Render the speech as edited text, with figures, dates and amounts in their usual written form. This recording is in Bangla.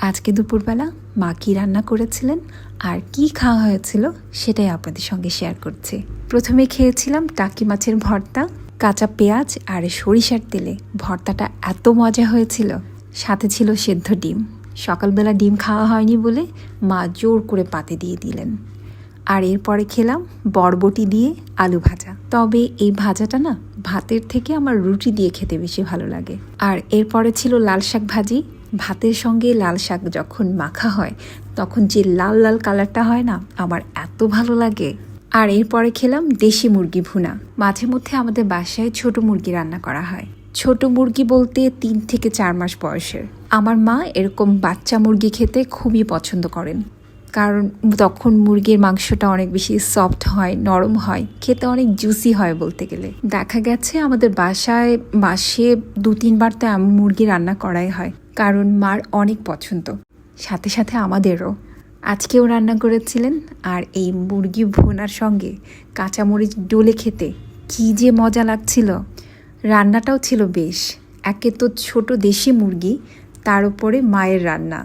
আজকে দুপুরবেলা মা কী রান্না করেছিলেন আর কি খাওয়া হয়েছিল সেটাই আপনাদের সঙ্গে শেয়ার করছি। প্রথমে খেয়েছিলাম টাকি মাছের ভর্তা, কাঁচা পেঁয়াজ আর সরিষার তেলে। ভর্তাটা এত মজা হয়েছিল, সাথে ছিল সেদ্ধ ডিম। সকালবেলা ডিম খাওয়া হয়নি বলে মা জোর করে পাতে দিয়ে দিলেন। আর এরপরে খেলাম বরবটি দিয়ে আলু ভাজা। তবে এই ভাজাটা না ভাতের থেকে আমার রুটি দিয়ে খেতে বেশি ভালো লাগে। আর এরপরে ছিল লাল শাক ভাজি। ভাতের সঙ্গে লাল শাক যখন মাখা হয় তখন যে লাল লাল কালারটা হয় না, আমার এত ভালো লাগে। আর এরপরে খেলাম দেশি মুরগি ভুনা। মাঝে মধ্যে আমাদের বাসায় ছোট মুরগি রান্না করা হয়। ছোট মুরগি বলতে 3 থেকে 4 মাস বয়সের। আমার মা এরকম বাচ্চা মুরগি খেতে খুবই পছন্দ করেন, কারণ তখন মুরগির মাংসটা অনেক বেশি সফট হয়, নরম হয়, খেতে অনেক জুসি হয় বলতে গেলে। দেখা গেছে আমাদের বাসায় মাসে 2-3 বার তো এমন মুরগি রান্না করাই হয়, কারণ মার অনেক পছন্দ, সাথে সাথে আমাদেরও। আজকেও রান্না করেছিলেন। আর এই মুরগি ভুনার সঙ্গে কাঁচামরিচ ডলে খেতে কী যে মজা লাগছিল। রান্নাটাও ছিল বেশ। একে তো ছোট দেশি মুরগি, তার উপরে মায়ের রান্না।